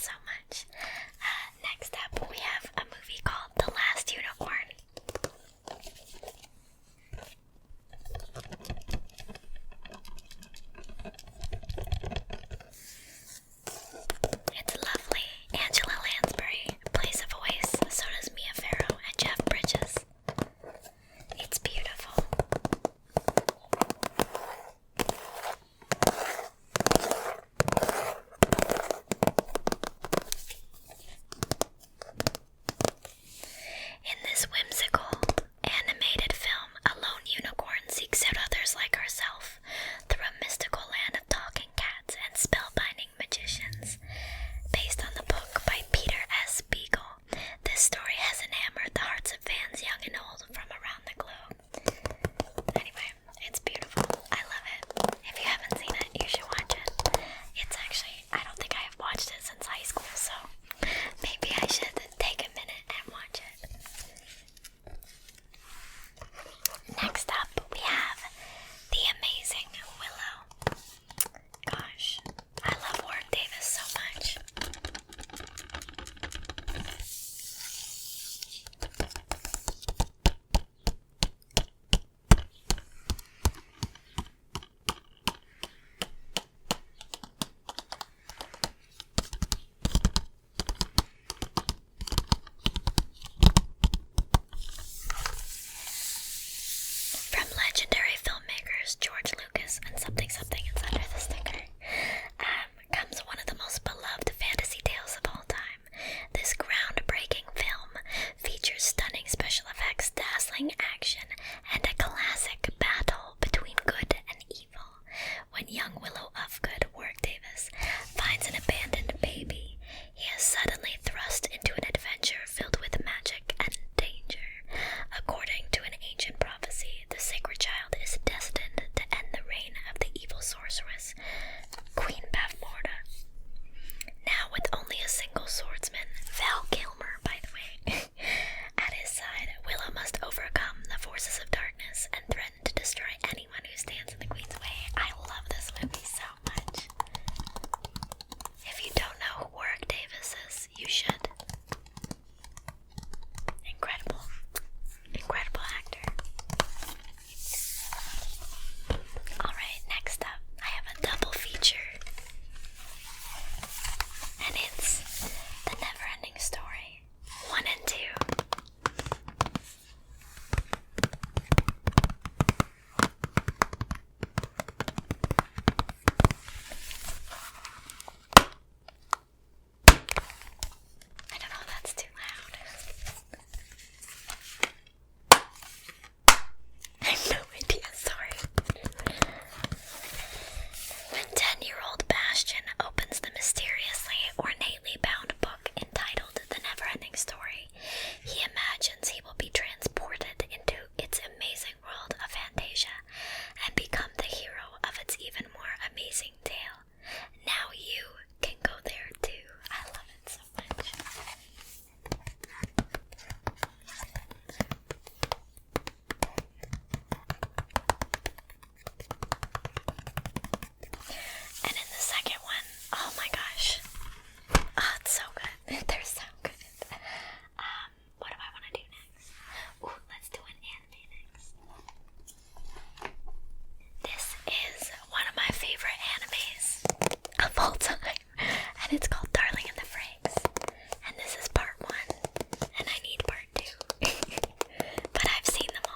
so much. Next up, we have a movie called The Last Unicorn. It's lovely. Angela Lansbury plays a voice, so does Mia Farrow and Jeff Bridges. It's beautiful. In this whimsical, animated film, a lone unicorn seeks out others like herself through a mystical land of talking cats and spellbinding magicians. Based on the book by Peter S. Beagle, this story has enamored the hearts of fans young and old from around the globe. Anyway, it's beautiful. I love it. If you haven't seen it, you should watch it. It's actually, I don't think I have watched it since high school, so maybe I should take a minute and watch it. Next up, we have The Amazing Willow. Gosh, I love Warwick Davis so much. From legendary filmmakers George Lucas and Something Something It's Under the Sticker, comes one of the most beloved fantasy tales of all time. This groundbreaking film features stunning special effects, dazzling action, and a classic battle between good and evil. When young Willow Ufgood, Warwick Davis, finds an abandoned baby, he is suddenly thrust into an adventure filled with magic and danger. According to an ancient prophecy, the sacred child is destined to end the reign of the evil sorceress, Queen Bavmorda. Now with only a single swordsman, Val Kilmer, by the way, at his side, Willow must overcome the forces of darkness and threaten to destroy anyone who stands in the Queen's way. I love this movie so much. If you don't know who Warwick Davis is, you should. Incredible. Incredible actor. Alright, next up, I have a double feature. And it's The Neverending Story 1 and 2. I don't know if that's too loud. I have no idea, sorry. When 10-year-old Bastian opens the mysteriously, ornately bound book entitled The Neverending Story, he imagines he will be transported into its amazing world of Fantasia and become the hero of its even more amazing tale. Now you can go there too. I love it so much. And in the second one, oh my gosh. Oh, it's so good. They're so good. What do I want to do next? Ooh, let's do an anime next. This is one of my favorite animes of all time. And it's called Darling in the Franxx. And this is part 1. And I need part 2. But I've seen them all.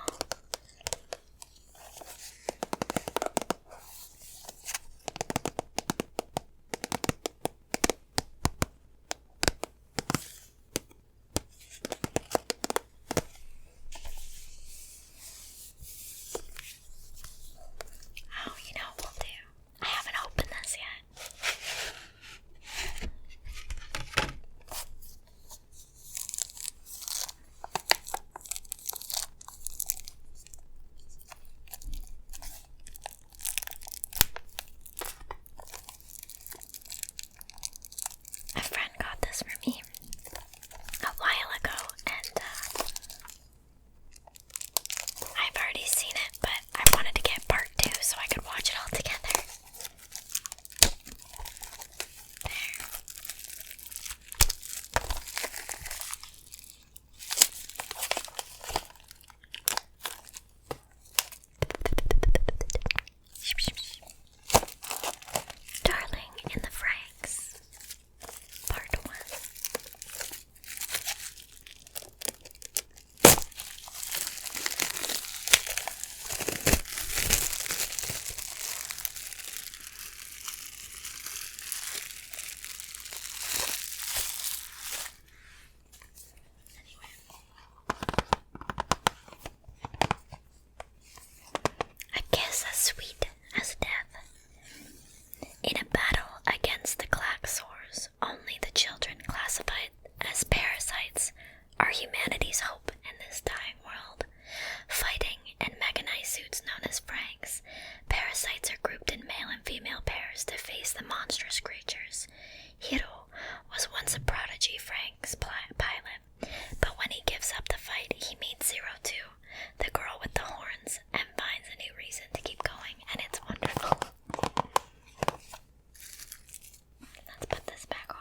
children classified as parasites are humanity's hope in this dying world. Fighting in mechanized suits known as Franks, parasites are grouped in male and female pairs to face the monstrous creatures. Hiro was once a prodigy Frank's pilot, but when he gives up the fight, he meets Zero Two, the girl with the horns, and finds a new reason to keep going, and it's wonderful. Let's put this back on.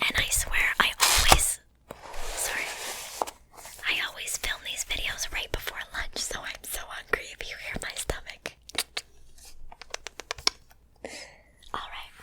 And I swear I always film these videos right before lunch, so I'm so hungry if you hear my stomach. Alright.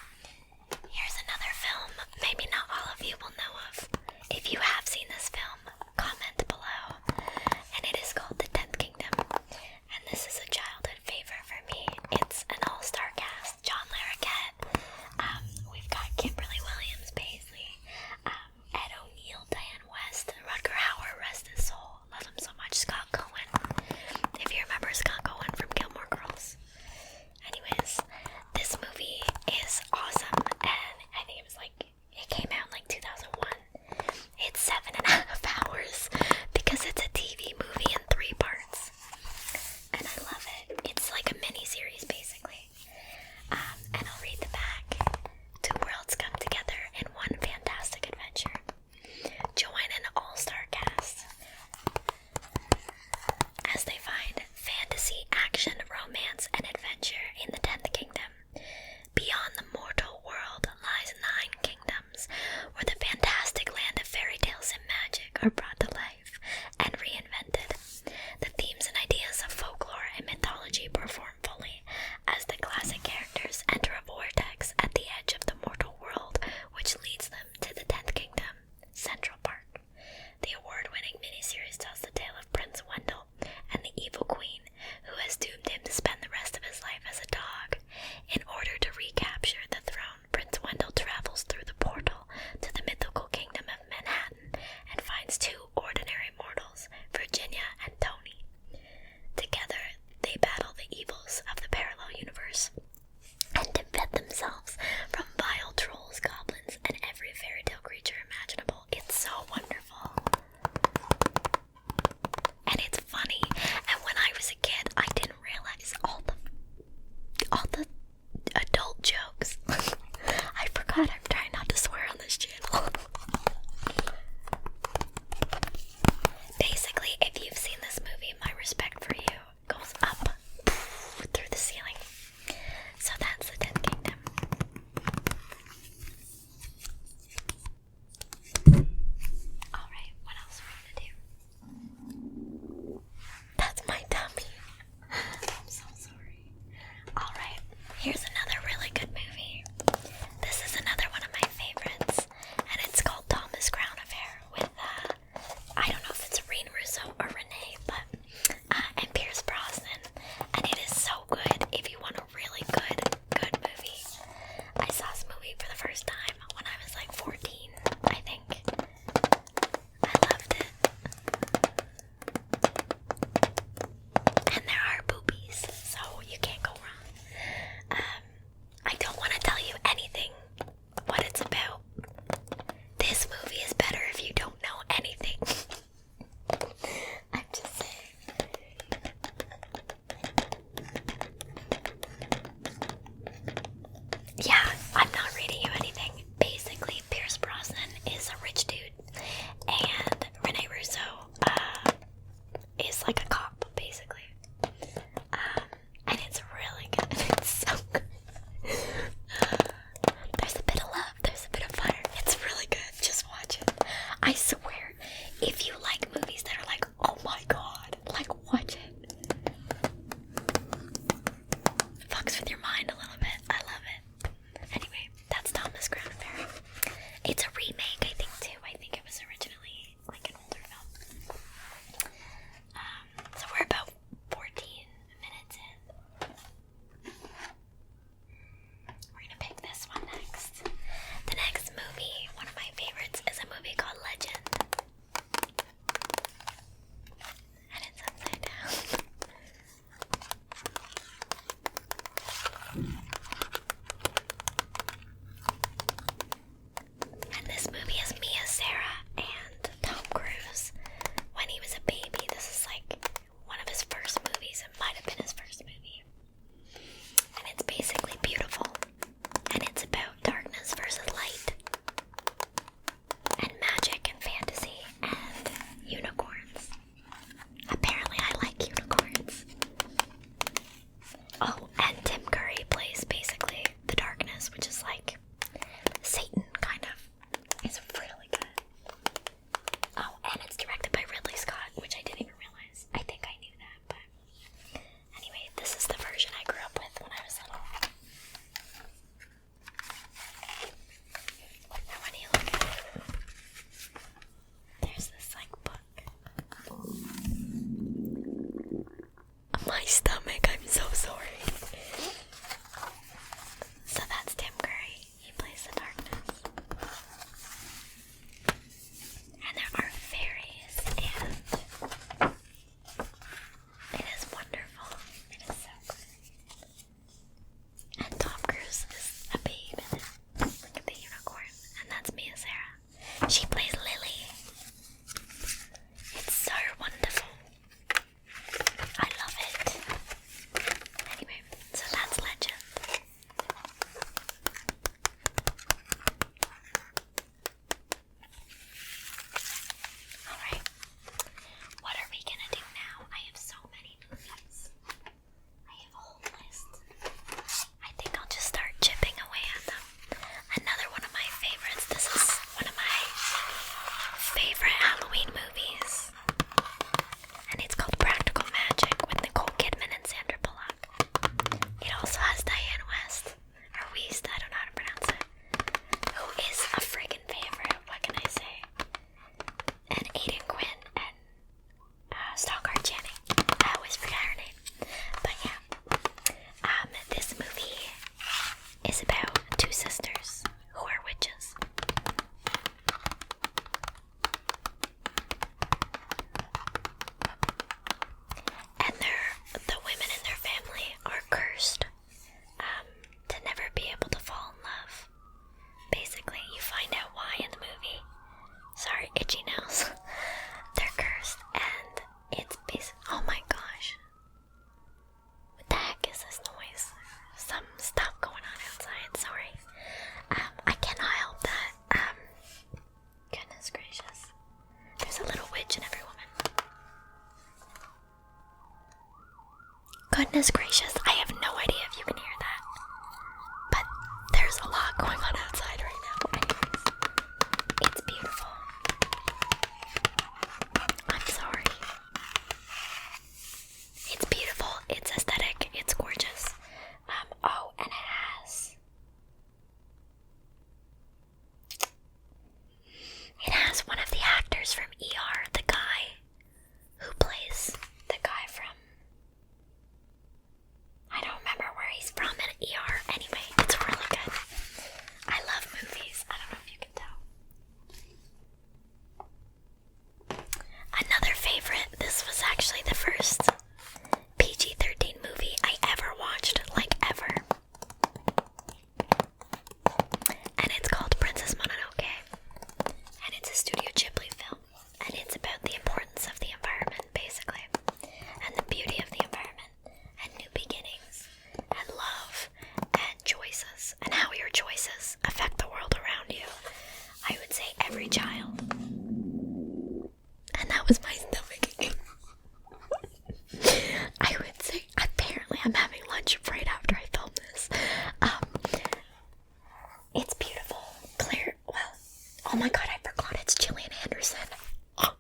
like Satan, kind of. It's really good. Oh, and it's directed by Ridley Scott, which I didn't even realize. I think I knew that, but anyway, this is the version I grew up with when I was little. Now when you look at it, there's this like book. My stomach, I'm so sorry. So that's Tim Curry. He plays the darkness. And there are fairies, and it is wonderful. It is so good. And Tom Cruise is a babe in it, like a big unicorn. And that's Mia Sarah. She plays Lily. It's so wonderful. I love it. Anyway, so that's Legend. Alright, what are we gonna do now? I have so many movies. I have a whole list. I think I'll just start chipping away at them. Another one of my favorites. This is one of my favorite Halloween movies. And it's called Practical Magic with Nicole Kidman and Sandra Bullock. It also has Diane West, or Weist, I don't know how to pronounce it, who is a friggin' favorite, what can I say? And Aidan Quinn and Stockard Channing. I always forget her name. But yeah, this movie is about two sisters who are witches. And the women in their family are cursed to never be able to fall in love. Basically, you find out why in the movie. Sorry, itchy nails. They're cursed, and it's oh my gosh. What the heck is this noise? Some stuff going on outside, sorry. I cannot help that. Goodness gracious. There's a little witch in every woman. Goodness gracious, I have no idea if you can hear that. But there's a lot going on outside right now. Anyways, it's beautiful. I'm sorry. It's beautiful, it's aesthetic, it's gorgeous. Oh, and it has one of the actors from ER, the guy who plays the guy from, I don't remember where he's from in ER. Anyway, it's really good. I love movies. I don't know if you can tell. Another favorite, this was actually the first PG-13 movie I ever watched, like ever. And it's called Princess Mononoke. And it's a Studio Ghibli film. And it's about the importance of the environment, basically. And the beauty of the environment. And new beginnings. And love. And choices. And how your choices affect the world around you. I would say every child. And that was my stomach. I would say, apparently I'm having lunch right after I film this. It's beautiful. Claire, well, oh my god, I forgot it's Gillian Anderson. I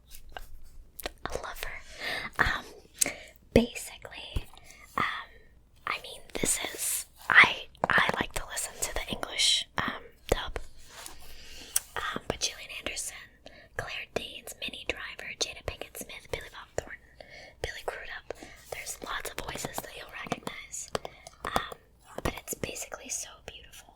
love her. Basically, I mean, this is, I like to listen to the English, dub. But Gillian Anderson, Claire Danes, Minnie Driver, Jada Pinkett Smith, Billy Bob Thornton, Billy Crudup. There's lots of voices that you'll recognize. But it's basically so beautiful.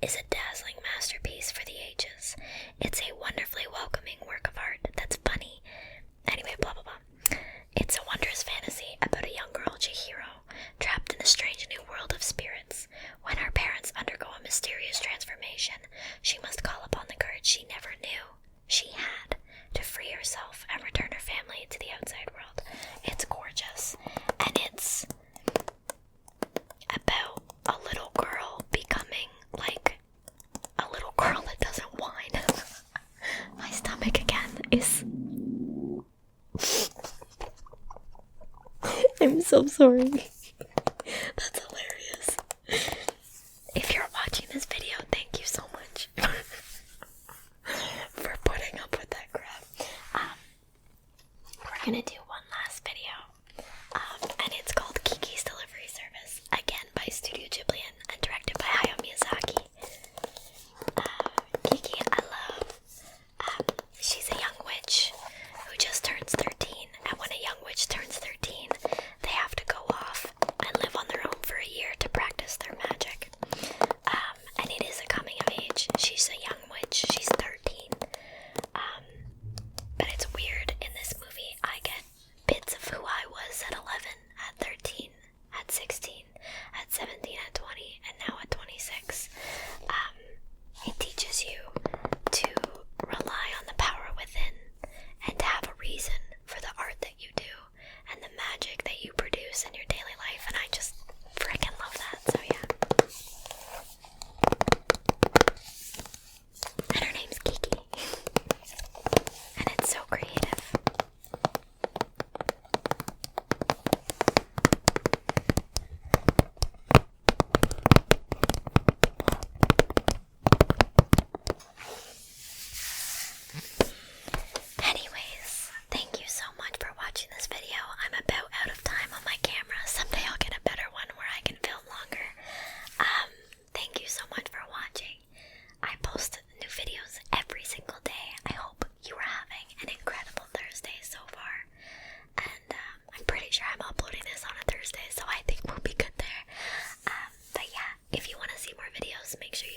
is a dazzling masterpiece for the ages. It's a wonderfully welcoming work of art that's funny. Anyway, blah blah blah. It's a wondrous fantasy about a young girl, Chihiro, trapped in a strange new world of spirits. When her parents undergo a mysterious transformation, she must call upon the courage she never knew she had to free herself and return her family to the outside world. It's gorgeous, and it's about a little girl becoming like a little girl that doesn't whine. My stomach again is... I'm so sorry. That's hilarious. If you're watching this video, thank you so much for putting up with that crap. We're gonna do one last video, and it's called Kikis Delivery Service, again by Studio Ghibli and directed by Hayao Miyazaki. Kiki, I love. She's a young witch who just turns 13, and when a young witch turns 13, they have to go off and live on their own for a year to practice their magic. And it is a coming of age. She's a young witch. She's 13. But it's weird. In this movie, I get bits of who I was at 11, at 13, at 16, at 17, at 20, and now at 26. It teaches you to rely on the power within and to have a reason for the art that you do and the magic that you produce in your daily life, and I just freaking love that, so yeah. And her name's Kiki, and it's so creative. Anyways, thank you so much for watching this video. I'm about out of time on my camera. Someday I'll get a better one where I can film longer. Thank you so much for watching. I post new videos every single day. I hope you are having an incredible Thursday so far. And I'm pretty sure I'm uploading this on a Thursday, so I think we'll be good there. But yeah, if you want to see more videos, make sure